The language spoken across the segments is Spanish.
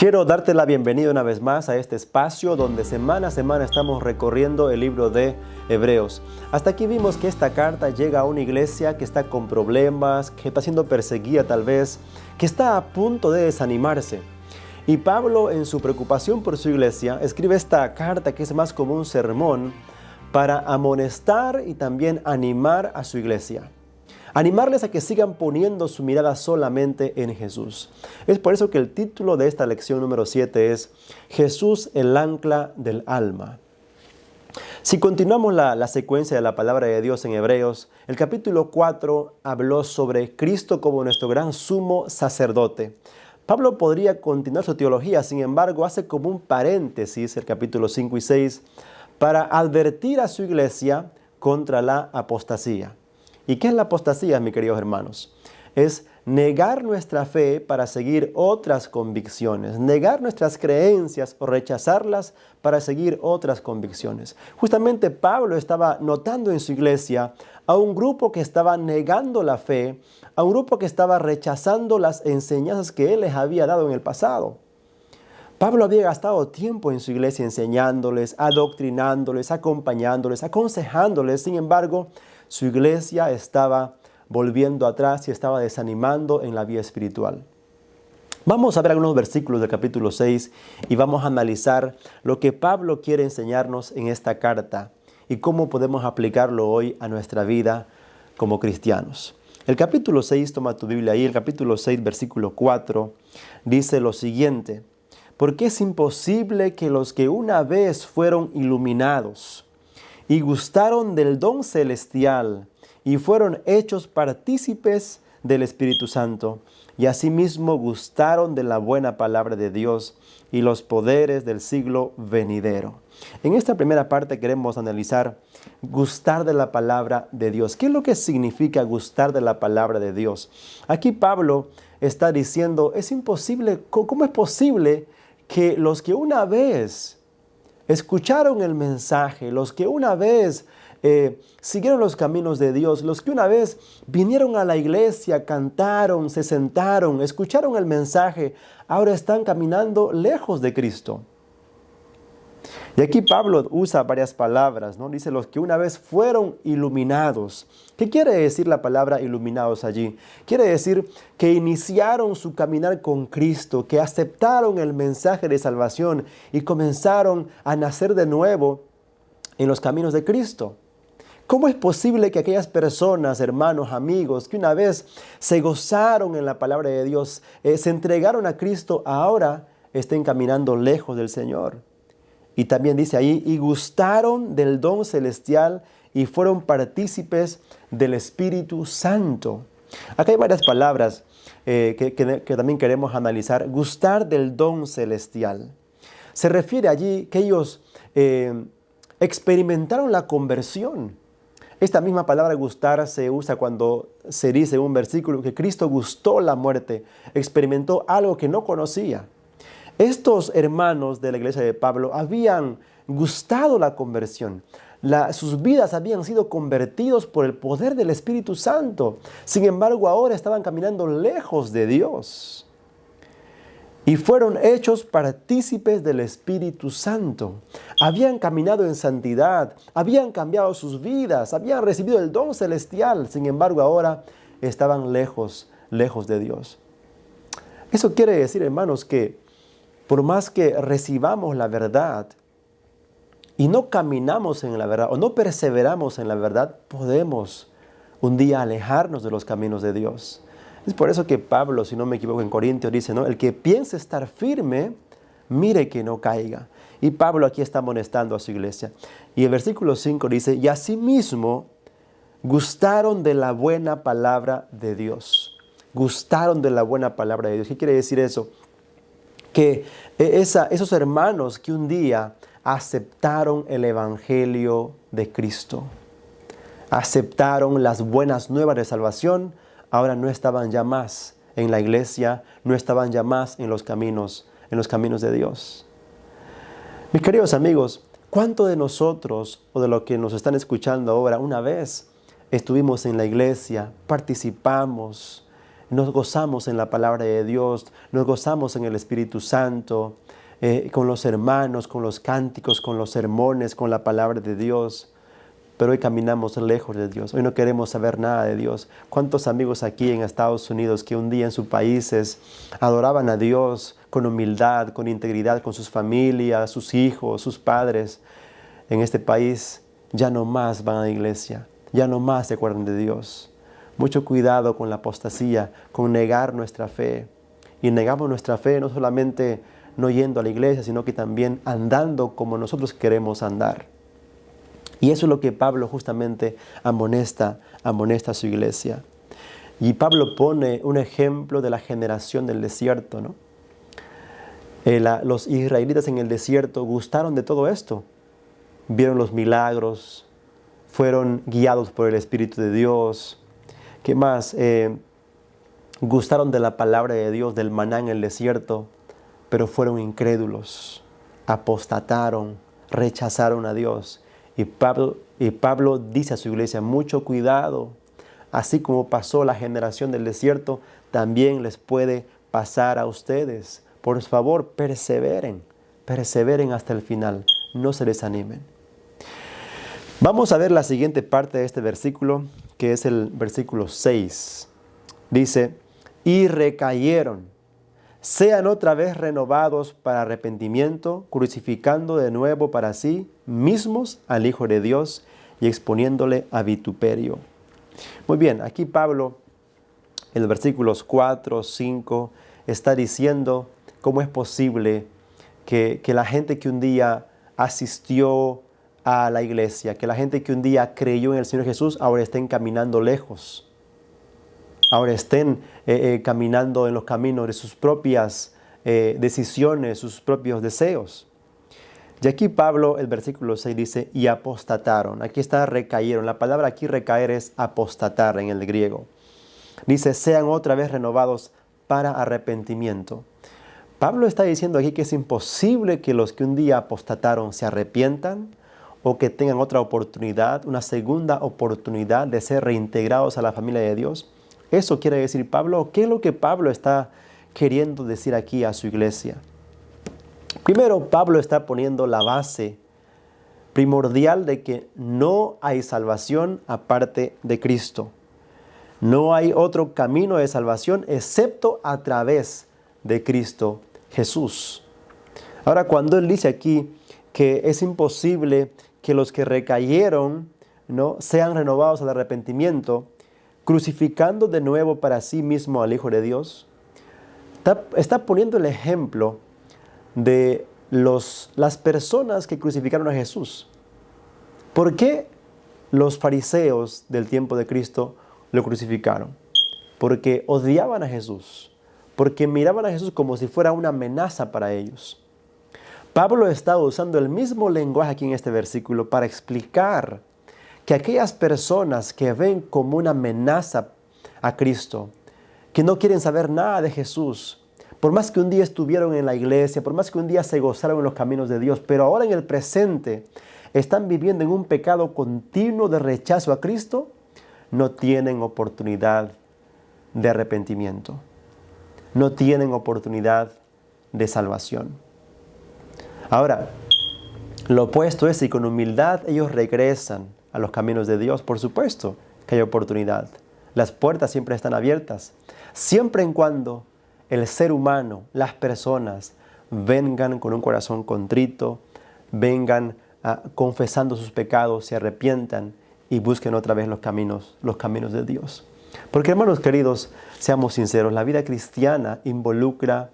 Quiero darte la bienvenida una vez más a este espacio donde semana a semana estamos recorriendo el libro de Hebreos. Hasta aquí vimos que esta carta llega a una iglesia que está con problemas, que está siendo perseguida tal vez, que está a punto de desanimarse. Y Pablo, en su preocupación por su iglesia, escribe esta carta que es más como un sermón para amonestar y también animar a su iglesia. Animarles a que sigan poniendo su mirada solamente en Jesús. Es por eso que el título de esta lección número 7 es Jesús, el ancla del alma. Si continuamos la secuencia de la palabra de Dios en Hebreos, el capítulo 4 habló sobre Cristo como nuestro gran sumo sacerdote. Pablo podría continuar su teología, sin embargo, hace como un paréntesis el capítulo 5 y 6 para advertir a su iglesia contra la apostasía. ¿Y qué es la apostasía, mis queridos hermanos? Es negar nuestra fe para seguir otras convicciones, negar nuestras creencias o rechazarlas para seguir otras convicciones. Justamente Pablo estaba notando en su iglesia a un grupo que estaba negando la fe, a un grupo que estaba rechazando las enseñanzas que él les había dado en el pasado. Pablo había gastado tiempo en su iglesia enseñándoles, adoctrinándoles, acompañándoles, aconsejándoles. Sin embargo, su iglesia estaba volviendo atrás y estaba desanimando en la vida espiritual. Vamos a ver algunos versículos del capítulo 6 y vamos a analizar lo que Pablo quiere enseñarnos en esta carta y cómo podemos aplicarlo hoy a nuestra vida como cristianos. El capítulo 6, toma tu Biblia ahí, el capítulo 6, versículo 4, dice lo siguiente: porque es imposible que los que una vez fueron iluminados y gustaron del don celestial y fueron hechos partícipes del Espíritu Santo, y asimismo gustaron de la buena palabra de Dios y los poderes del siglo venidero. En esta primera parte queremos analizar gustar de la palabra de Dios. ¿Qué es lo que significa gustar de la palabra de Dios? Aquí Pablo está diciendo, es imposible, ¿cómo es posible que los que una vez escucharon el mensaje, los que una vez siguieron los caminos de Dios, los que una vez vinieron a la iglesia, cantaron, se sentaron, escucharon el mensaje, ahora están caminando lejos de Cristo? Y aquí Pablo usa varias palabras, ¿no? Dice los que una vez fueron iluminados. ¿Qué quiere decir la palabra iluminados allí? Quiere decir que iniciaron su caminar con Cristo, que aceptaron el mensaje de salvación y comenzaron a nacer de nuevo en los caminos de Cristo. ¿Cómo es posible que aquellas personas, hermanos, amigos, que una vez se gozaron en la palabra de Dios, se entregaron a Cristo, ahora estén caminando lejos del Señor? Y también dice ahí, y gustaron del don celestial y fueron partícipes del Espíritu Santo. Acá hay varias palabras que también queremos analizar. Gustar del don celestial. Se refiere allí que ellos experimentaron la conversión. Esta misma palabra gustar se usa cuando se dice en un versículo que Cristo gustó la muerte, experimentó algo que no conocía. Estos hermanos de la iglesia de Pablo habían gustado la conversión. Sus vidas habían sido convertidos por el poder del Espíritu Santo. Sin embargo, ahora estaban caminando lejos de Dios. Y fueron hechos partícipes del Espíritu Santo. Habían caminado en santidad, habían cambiado sus vidas, habían recibido el don celestial. Sin embargo, ahora estaban lejos de Dios. Eso quiere decir, hermanos, que por más que recibamos la verdad y no caminamos en la verdad o no perseveramos en la verdad, podemos un día alejarnos de los caminos de Dios. Es por eso que Pablo, si no me equivoco, en Corintios dice, ¿no? El que piense estar firme, mire que no caiga. Y Pablo aquí está amonestando a su iglesia. Y el versículo 5 dice, y asimismo gustaron de la buena palabra de Dios. Gustaron de la buena palabra de Dios. ¿Qué quiere decir eso? Que esos hermanos que un día aceptaron el evangelio de Cristo, aceptaron las buenas nuevas de salvación, ahora no estaban ya más en la iglesia, no estaban ya más en los caminos de Dios. Mis queridos amigos, ¿cuánto de nosotros o de los que nos están escuchando ahora una vez estuvimos en la iglesia, participamos, nos gozamos en la palabra de Dios, nos gozamos en el Espíritu Santo, con los hermanos, con los cánticos, con los sermones, con la palabra de Dios. Pero hoy caminamos lejos de Dios. Hoy no queremos saber nada de Dios. ¿Cuántos amigos aquí en Estados Unidos que un día en sus países adoraban a Dios con humildad, con integridad, con sus familias, sus hijos, sus padres? En este país ya no más van a la iglesia, ya no más se acuerdan de Dios. Mucho cuidado con la apostasía, con negar nuestra fe. Y negamos nuestra fe no solamente no yendo a la iglesia, sino que también andando como nosotros queremos andar. Y eso es lo que Pablo justamente amonesta a su iglesia. Y Pablo pone un ejemplo de la generación del desierto, ¿no? Los israelitas en el desierto gustaron de todo esto. Vieron los milagros, fueron guiados por el Espíritu de Dios. ¿Qué más? Gustaron de la palabra de Dios, del maná en el desierto, pero fueron incrédulos, apostataron, rechazaron a Dios. Y Pablo dice a su iglesia, mucho cuidado, así como pasó la generación del desierto, también les puede pasar a ustedes. Por favor, perseveren hasta el final, no se desanimen. Vamos a ver la siguiente parte de este versículo, que es el versículo 6. Dice, y recayeron, sean otra vez renovados para arrepentimiento, crucificando de nuevo para sí mismos al Hijo de Dios y exponiéndole a vituperio. Muy bien, aquí Pablo, en los versículos 4, 5, está diciendo cómo es posible que la gente que un día asistió a la iglesia, que la gente que un día creyó en el Señor Jesús, ahora estén caminando lejos. Ahora estén caminando en los caminos de sus propias decisiones, sus propios deseos. Y aquí Pablo, el versículo 6 dice, y apostataron. Aquí está recayeron. La palabra aquí recaer es apostatar en el griego. Dice, sean otra vez renovados para arrepentimiento. Pablo está diciendo aquí que es imposible que los que un día apostataron se arrepientan o que tengan otra oportunidad, una segunda oportunidad de ser reintegrados a la familia de Dios. Eso quiere decir Pablo. ¿Qué es lo que Pablo está queriendo decir aquí a su iglesia? Primero, Pablo está poniendo la base primordial de que no hay salvación aparte de Cristo. No hay otro camino de salvación excepto a través de Cristo Jesús. Ahora, cuando él dice aquí que es imposible que los que recayeron, ¿no?, sean renovados al arrepentimiento, crucificando de nuevo para sí mismo al Hijo de Dios, está poniendo el ejemplo de las personas que crucificaron a Jesús. ¿Por qué los fariseos del tiempo de Cristo lo crucificaron? Porque odiaban a Jesús, porque miraban a Jesús como si fuera una amenaza para ellos. Pablo está usando el mismo lenguaje aquí en este versículo para explicar que aquellas personas que ven como una amenaza a Cristo, que no quieren saber nada de Jesús, por más que un día estuvieron en la iglesia, por más que un día se gozaron en los caminos de Dios, pero ahora en el presente están viviendo en un pecado continuo de rechazo a Cristo, no tienen oportunidad de arrepentimiento, no tienen oportunidad de salvación. Ahora, lo opuesto es si con humildad ellos regresan a los caminos de Dios, por supuesto que hay oportunidad. Las puertas siempre están abiertas, siempre en cuando el ser humano, las personas, vengan con un corazón contrito, vengan confesando sus pecados, se arrepientan y busquen otra vez los caminos de Dios. Porque, hermanos queridos, seamos sinceros, la vida cristiana involucra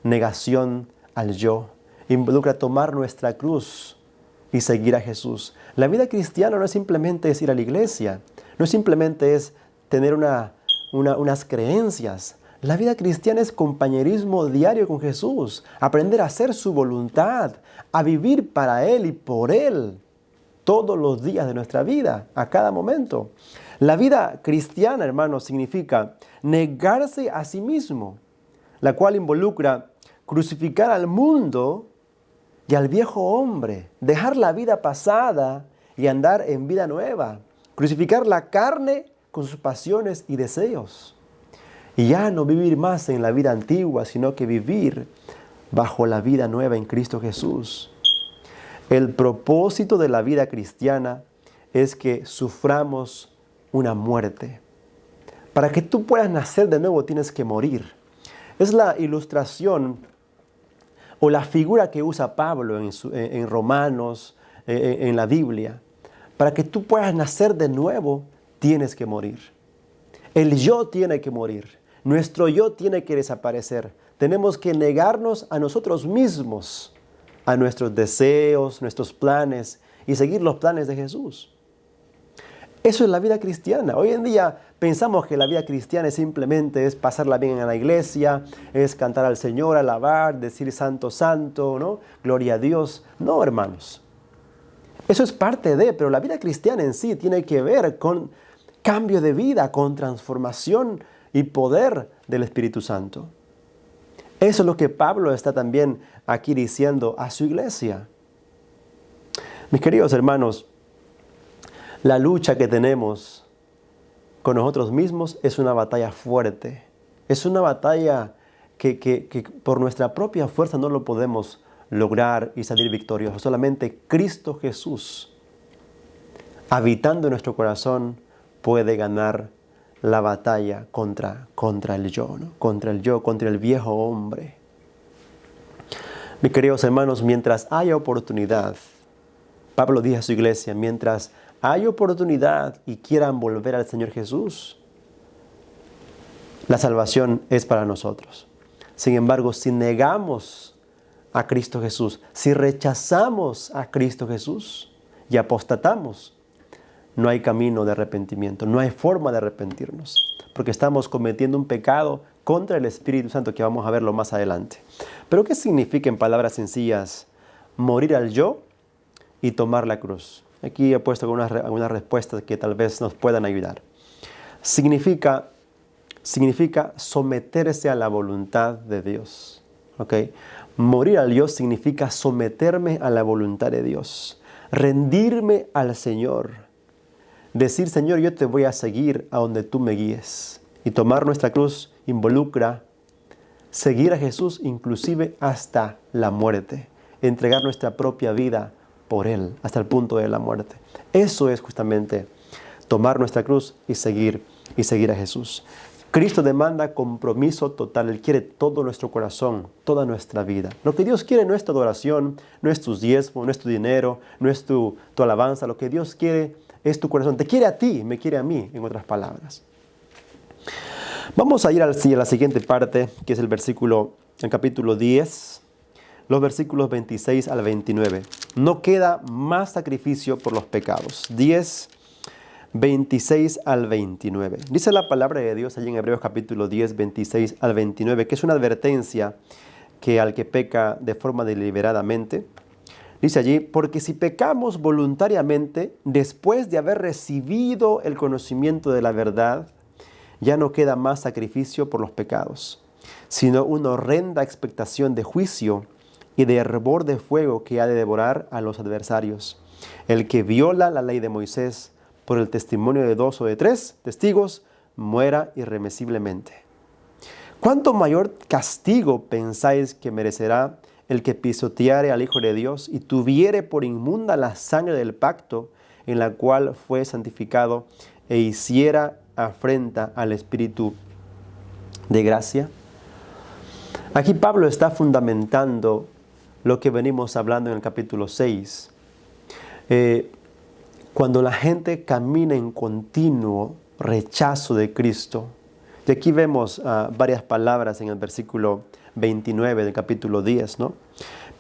negación al yo, involucra tomar nuestra cruz y seguir a Jesús. La vida cristiana no es simplemente ir a la iglesia, no simplemente es tener unas creencias. La vida cristiana es compañerismo diario con Jesús, aprender a hacer su voluntad, a vivir para Él y por Él todos los días de nuestra vida, a cada momento. La vida cristiana, hermanos, significa negarse a sí mismo, la cual involucra crucificar al mundo y al viejo hombre, dejar la vida pasada y andar en vida nueva, crucificar la carne con sus pasiones y deseos. Y ya no vivir más en la vida antigua, sino que vivir bajo la vida nueva en Cristo Jesús. El propósito de la vida cristiana es que suframos una muerte. Para que tú puedas nacer de nuevo tienes que morir. Es la ilustración o la figura que usa Pablo en Romanos, en la Biblia. Para que tú puedas nacer de nuevo tienes que morir. El yo tiene que morir. Nuestro yo tiene que desaparecer. Tenemos que negarnos a nosotros mismos, a nuestros deseos, nuestros planes y seguir los planes de Jesús. Eso es la vida cristiana. Hoy en día pensamos que la vida cristiana simplemente es pasarla bien en la iglesia, es cantar al Señor, alabar, decir santo, santo, ¿no? Gloria a Dios. No, hermanos. Eso es parte de, pero la vida cristiana en sí tiene que ver con cambio de vida, con transformación y poder del Espíritu Santo. Eso es lo que Pablo está también aquí diciendo a su iglesia. Mis queridos hermanos, la lucha que tenemos con nosotros mismos es una batalla fuerte. Es una batalla que por nuestra propia fuerza no lo podemos lograr y salir victoriosos. Solamente Cristo Jesús, habitando en nuestro corazón, puede ganar la batalla contra el yo, ¿no? Contra el viejo hombre. Mis queridos hermanos, mientras haya oportunidad, Pablo dice a su iglesia, mientras hay oportunidad y quieran volver al Señor Jesús, la salvación es para nosotros. Sin embargo, si negamos a Cristo Jesús, si rechazamos a Cristo Jesús y apostatamos, no hay camino de arrepentimiento, no hay forma de arrepentirnos, porque estamos cometiendo un pecado contra el Espíritu Santo que vamos a verlo más adelante. Pero ¿qué significa en palabras sencillas morir al yo y tomar la cruz? Aquí he puesto algunas respuestas que tal vez nos puedan ayudar. Significa someterse a la voluntad de Dios. ¿Okay? Morir al yo significa someterme a la voluntad de Dios, rendirme al Señor. Decir, Señor, yo te voy a seguir a donde tú me guíes. Y tomar nuestra cruz involucra seguir a Jesús inclusive hasta la muerte. Entregar nuestra propia vida por Él hasta el punto de la muerte. Eso es justamente tomar nuestra cruz y seguir a Jesús. Cristo demanda compromiso total. Él quiere todo nuestro corazón, toda nuestra vida. Lo que Dios quiere no es tu adoración, no es tus diezmos, no es tu dinero, no es tu alabanza. Lo que Dios quiere es tu corazón. Te quiere a ti, me quiere a mí, en otras palabras. Vamos a ir a la siguiente parte, que es el capítulo 10, los versículos 26 al 29. No queda más sacrificio por los pecados. 10, 26 al 29. Dice la palabra de Dios allí en Hebreos capítulo 10, 26 al 29, que es una advertencia que al que peca de forma deliberadamente. Dice allí, porque si pecamos voluntariamente, después de haber recibido el conocimiento de la verdad, ya no queda más sacrificio por los pecados, sino una horrenda expectación de juicio y de hervor de fuego que ha de devorar a los adversarios. El que viola la ley de Moisés por el testimonio de 2 o de 3 testigos, muera irremisiblemente. ¿Cuánto mayor castigo pensáis que merecerá el que pisoteare al Hijo de Dios y tuviere por inmunda la sangre del pacto en la cual fue santificado e hiciera afrenta al Espíritu de gracia? Aquí Pablo está fundamentando lo que venimos hablando en el capítulo 6. Cuando la gente camina en continuo rechazo de Cristo, y aquí vemos varias palabras en el versículo 29 del capítulo 10, ¿no?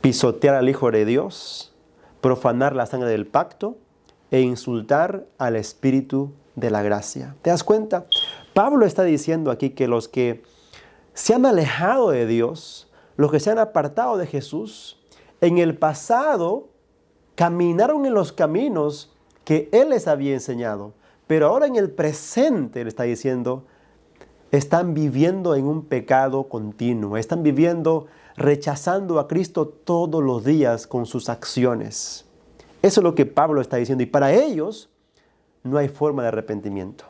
Pisotear al Hijo de Dios, profanar la sangre del pacto e insultar al Espíritu de la gracia. ¿Te das cuenta? Pablo está diciendo aquí que los que se han alejado de Dios, los que se han apartado de Jesús, en el pasado caminaron en los caminos que Él les había enseñado, pero ahora en el presente, le está diciendo, están viviendo en un pecado continuo, están viviendo rechazando a Cristo todos los días con sus acciones. Eso es lo que Pablo está diciendo, y para ellos no hay forma de arrepentimiento.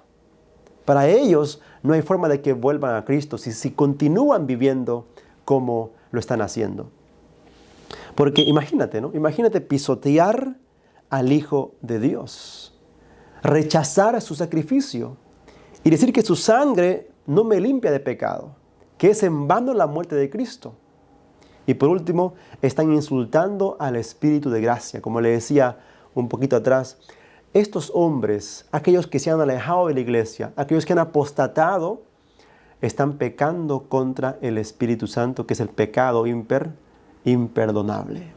Para ellos no hay forma de que vuelvan a Cristo si continúan viviendo como lo están haciendo. Porque imagínate, ¿no? Imagínate pisotear al Hijo de Dios, rechazar su sacrificio y decir que su sangre no me limpia de pecado, que es en vano la muerte de Cristo. Y por último, están insultando al Espíritu de gracia. Como le decía un poquito atrás, estos hombres, aquellos que se han alejado de la iglesia, aquellos que han apostatado, están pecando contra el Espíritu Santo, que es el pecado imperdonable.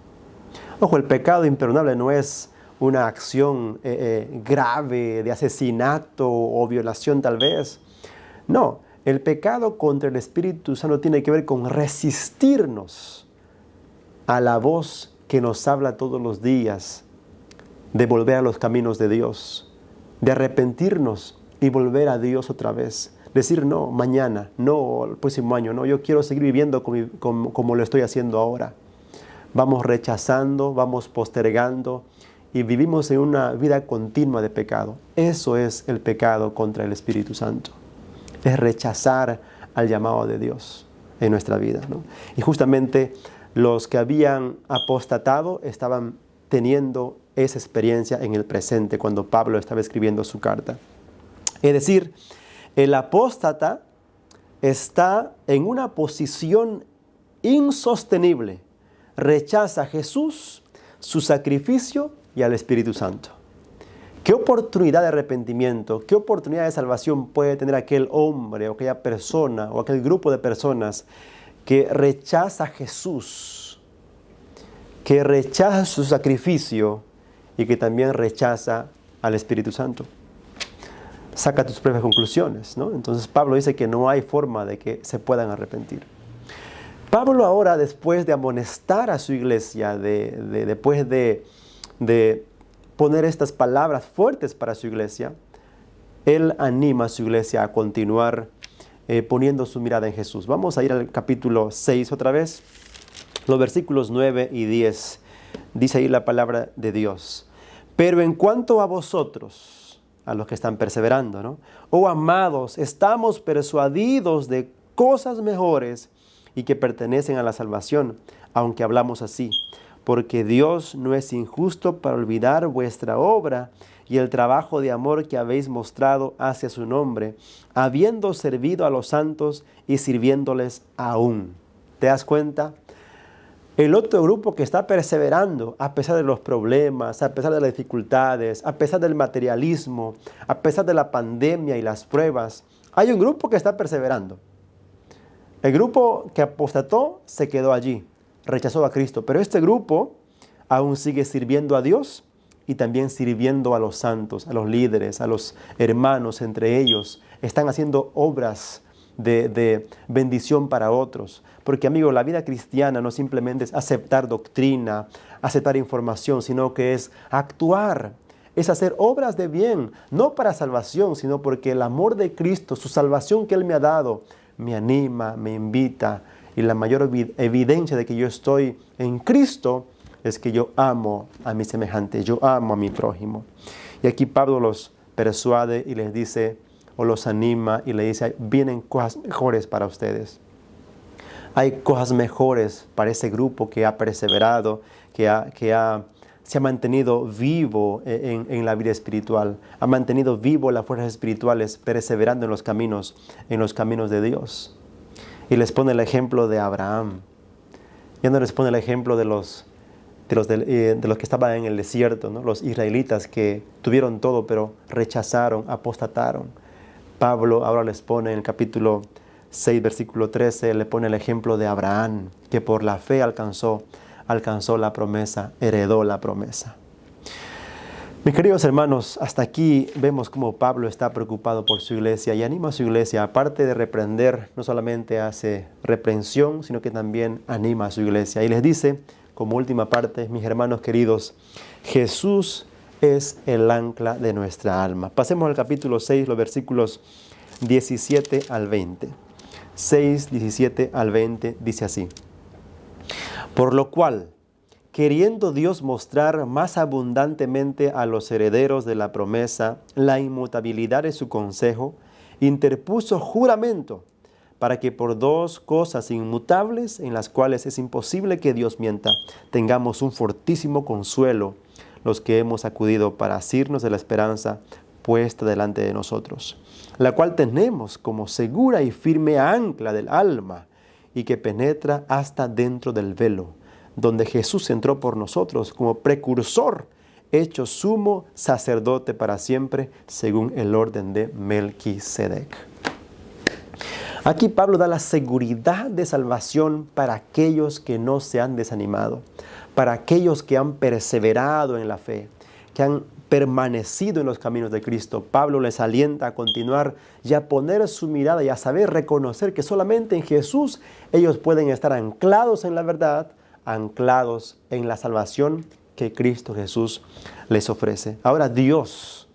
Ojo, el pecado imperdonable no es una acción grave de asesinato o violación tal vez. No, el pecado contra el Espíritu Santo tiene que ver con resistirnos a la voz que nos habla todos los días de volver a los caminos de Dios, de arrepentirnos y volver a Dios otra vez. Decir no, mañana, no, el próximo año, no, yo quiero seguir viviendo como lo estoy haciendo ahora. Vamos rechazando, vamos postergando y vivimos en una vida continua de pecado. Eso es el pecado contra el Espíritu Santo. Es rechazar al llamado de Dios en nuestra vida, ¿no? Y justamente los que habían apostatado estaban teniendo esa experiencia en el presente cuando Pablo estaba escribiendo su carta. Es decir, el apóstata está en una posición insostenible. Rechaza a Jesús, su sacrificio y al Espíritu Santo. ¿Qué oportunidad de arrepentimiento, qué oportunidad de salvación puede tener aquel hombre o aquella persona o aquel grupo de personas que rechaza a Jesús, que rechaza su sacrificio y que también rechaza al Espíritu Santo? Saca tus propias conclusiones, ¿no? Entonces Pablo dice que no hay forma de que se puedan arrepentir. Pablo ahora, después de amonestar a su iglesia, después de poner estas palabras fuertes para su iglesia, él anima a su iglesia a continuar poniendo su mirada en Jesús. Vamos a ir al capítulo 6 otra vez, los versículos 9 y 10. Dice ahí la palabra de Dios. Pero en cuanto a vosotros, a los que están perseverando, ¿no? Oh amados, estamos persuadidos de cosas mejores y que pertenecen a la salvación, aunque hablamos así, porque Dios no es injusto para olvidar vuestra obra y el trabajo de amor que habéis mostrado hacia su nombre, habiendo servido a los santos y sirviéndoles aún. ¿Te das cuenta? El otro grupo que está perseverando a pesar de los problemas, a pesar de las dificultades, a pesar del materialismo, a pesar de la pandemia y las pruebas, hay un grupo que está perseverando. El grupo que apostató se quedó allí, rechazó a Cristo, pero este grupo aún sigue sirviendo a Dios y también sirviendo a los santos, a los líderes, a los hermanos entre ellos. Están haciendo obras de bendición para otros. Porque, amigo, la vida cristiana no simplemente es aceptar doctrina, aceptar información, sino que es actuar, es hacer obras de bien, no para salvación, sino porque el amor de Cristo, su salvación que Él me ha dado, me anima, me invita, y la mayor evidencia de que yo estoy en Cristo es que yo amo a mis semejantes, yo amo a mi prójimo. Y aquí Pablo los persuade y les dice, o los anima y le dice, vienen cosas mejores para ustedes. Hay cosas mejores para ese grupo que ha perseverado, se ha mantenido vivo en la vida espiritual, ha mantenido vivo las fuerzas espirituales, perseverando en los caminos de Dios. Y les pone el ejemplo de Abraham. Ya no les pone el ejemplo de los que estaban en el desierto, ¿no? Los israelitas que tuvieron todo, pero rechazaron, apostataron. Pablo ahora les pone en el capítulo 6, versículo 13, le pone el ejemplo de Abraham, que por la fe alcanzó la promesa, heredó la promesa. Mis queridos hermanos, hasta aquí vemos cómo Pablo está preocupado por su iglesia y anima a su iglesia. Aparte de reprender, no solamente hace reprensión, sino que también anima a su iglesia. Y les dice, como última parte, mis hermanos queridos, Jesús es el ancla de nuestra alma. Pasemos al capítulo 6, los versículos 17 al 20. 6, 17 al 20 dice así. Por lo cual, queriendo Dios mostrar más abundantemente a los herederos de la promesa la inmutabilidad de su consejo, interpuso juramento para que por dos cosas inmutables, en las cuales es imposible que Dios mienta, tengamos un fortísimo consuelo los que hemos acudido para asirnos de la esperanza puesta delante de nosotros, la cual tenemos como segura y firme ancla del alma y que penetra hasta dentro del velo, donde Jesús entró por nosotros como precursor, hecho sumo sacerdote para siempre, según el orden de Melquisedec. Aquí Pablo da la seguridad de salvación para aquellos que no se han desanimado, para aquellos que han perseverado en la fe, que han permanecido en los caminos de Cristo. Pablo les alienta a continuar y a poner su mirada y a saber reconocer que solamente en Jesús ellos pueden estar anclados en la verdad, anclados en la salvación que Cristo Jesús les ofrece. Ahora Dios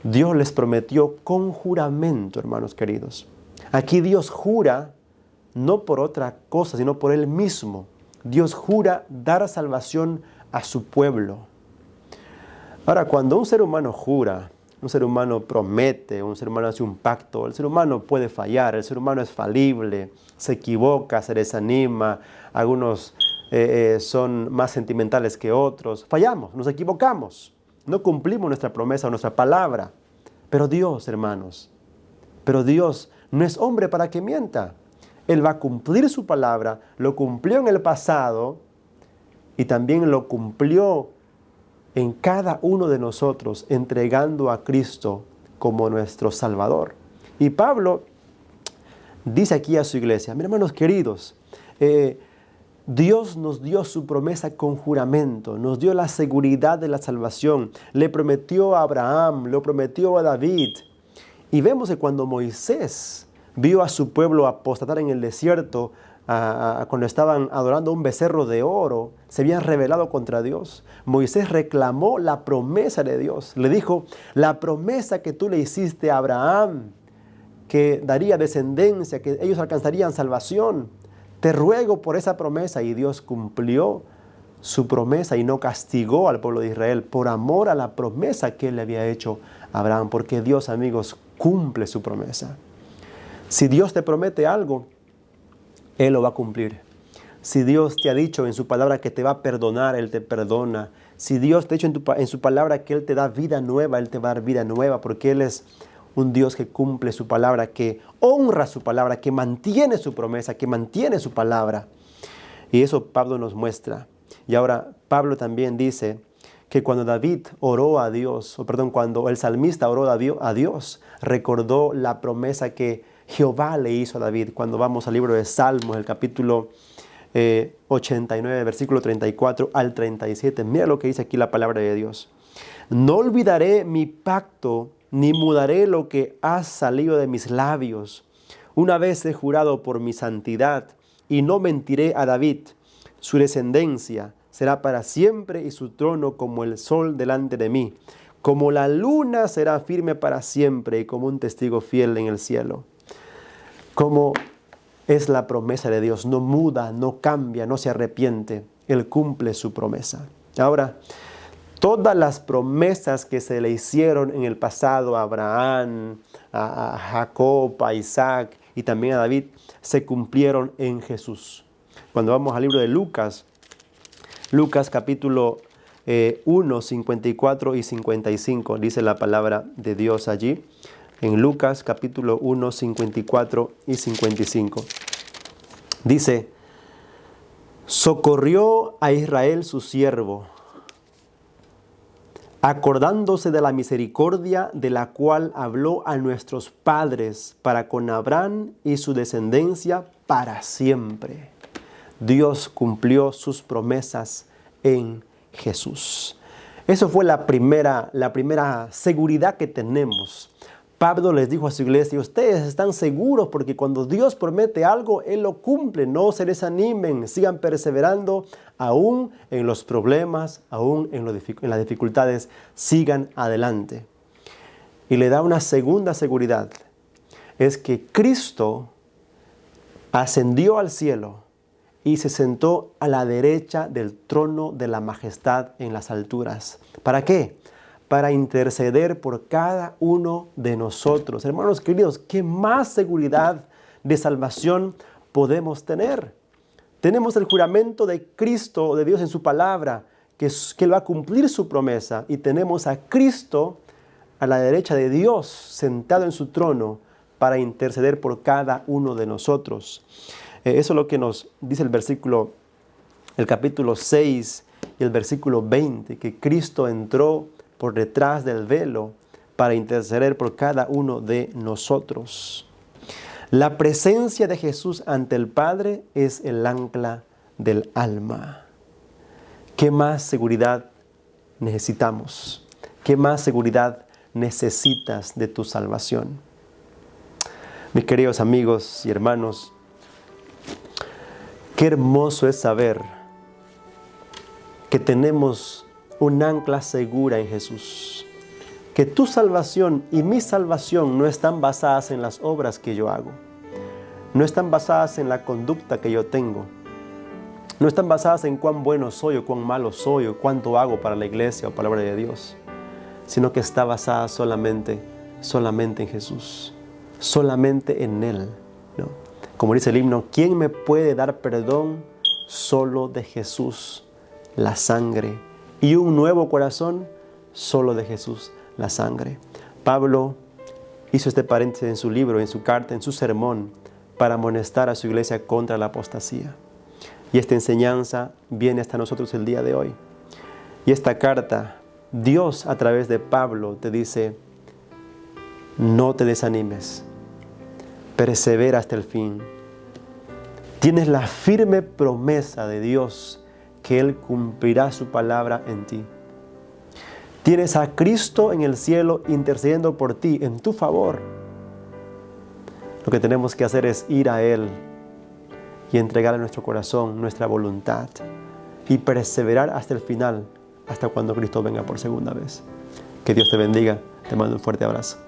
les prometió con juramento, hermanos queridos. Aquí Dios jura no por otra cosa, sino por Él mismo. Dios jura dar salvación a su pueblo. Ahora, cuando un ser humano jura, un ser humano promete, un ser humano hace un pacto, el ser humano puede fallar, el ser humano es falible, se equivoca, se desanima, algunos son más sentimentales que otros. Fallamos, nos equivocamos, no cumplimos nuestra promesa o nuestra palabra. Pero Dios, hermanos, Dios no es hombre para que mienta. Él va a cumplir su palabra, lo cumplió en el pasado y también lo cumplió en cada uno de nosotros, entregando a Cristo como nuestro Salvador. Y Pablo dice aquí a su iglesia, mis hermanos queridos, Dios nos dio su promesa con juramento, nos dio la seguridad de la salvación, le prometió a Abraham, lo prometió a David. Y vemos que cuando Moisés vio a su pueblo apostatar en el desierto, cuando estaban adorando un becerro de oro, se habían rebelado contra Dios. Moisés reclamó la promesa de Dios. Le dijo, la promesa que tú le hiciste a Abraham, que daría descendencia, que ellos alcanzarían salvación. Te ruego por esa promesa. Y Dios cumplió su promesa y no castigó al pueblo de Israel por amor a la promesa que él le había hecho a Abraham. Porque Dios, amigos, cumple su promesa. Si Dios te promete algo, Él lo va a cumplir. Si Dios te ha dicho en su palabra que te va a perdonar, Él te perdona. Si Dios te ha dicho en su palabra que Él te da vida nueva, Él te va a dar vida nueva, porque Él es un Dios que cumple su palabra, que honra su palabra, que mantiene su promesa, que mantiene su palabra. Y eso Pablo nos muestra. Y ahora Pablo también dice que cuando David oró a Dios, cuando el salmista oró a Dios, recordó la promesa que Jehová le hizo a David. Cuando vamos al libro de Salmos, el capítulo 89, versículo 34 al 37, mira lo que dice aquí la palabra de Dios. No olvidaré mi pacto, ni mudaré lo que ha salido de mis labios. Una vez he jurado por mi santidad, y no mentiré a David. Su descendencia será para siempre, y su trono como el sol delante de mí. Como la luna será firme para siempre, y como un testigo fiel en el cielo. Como es la promesa de Dios, no muda, no cambia, no se arrepiente. Él cumple su promesa. Ahora, todas las promesas que se le hicieron en el pasado a Abraham, a Jacob, a Isaac y también a David, se cumplieron en Jesús. Cuando vamos al libro de Lucas capítulo 1, 54 y 55, dice la palabra de Dios allí. En Lucas capítulo 1, 54 y 55. Dice, socorrió a Israel su siervo, acordándose de la misericordia de la cual habló a nuestros padres para con Abraham y su descendencia para siempre. Dios cumplió sus promesas en Jesús. Eso fue la primera seguridad que tenemos. Pablo les dijo a su iglesia, ustedes están seguros porque cuando Dios promete algo, Él lo cumple. No se desanimen, sigan perseverando, aún en los problemas, aún en las dificultades, sigan adelante. Y le da una segunda seguridad, es que Cristo ascendió al cielo y se sentó a la derecha del trono de la majestad en las alturas. ¿Para qué? para interceder por cada uno de nosotros. Hermanos queridos, ¿qué más seguridad de salvación podemos tener? Tenemos el juramento de Cristo, de Dios en su palabra, que Él va a cumplir su promesa. Y tenemos a Cristo a la derecha de Dios, sentado en su trono, para interceder por cada uno de nosotros. Eso es lo que nos dice el capítulo 6 y el versículo 20, que Cristo entró por detrás del velo para interceder por cada uno de nosotros. La presencia de Jesús ante el Padre es el ancla del alma. ¿Qué más seguridad necesitamos? ¿Qué más seguridad necesitas de tu salvación? Mis queridos amigos y hermanos, qué hermoso es saber que tenemos un ancla segura en Jesús. Que tu salvación y mi salvación no están basadas en las obras que yo hago. No están basadas en la conducta que yo tengo. No están basadas en cuán bueno soy o cuán malo soy o cuánto hago para la iglesia o para la obra de Dios. Sino que está basada solamente en Jesús. Solamente en Él, ¿no? Como dice el himno, ¿quién me puede dar perdón? Solo de Jesús, la sangre. Y un nuevo corazón, solo de Jesús, la sangre. Pablo hizo este paréntesis en su libro, en su carta, en su sermón, para amonestar a su iglesia contra la apostasía. Y esta enseñanza viene hasta nosotros el día de hoy. Y esta carta, Dios a través de Pablo te dice, no te desanimes, persevera hasta el fin. Tienes la firme promesa de Dios que Él cumplirá su palabra en ti. Tienes a Cristo en el cielo intercediendo por ti, en tu favor. Lo que tenemos que hacer es ir a Él y entregarle nuestro corazón, nuestra voluntad y perseverar hasta el final, hasta cuando Cristo venga por segunda vez. Que Dios te bendiga. Te mando un fuerte abrazo.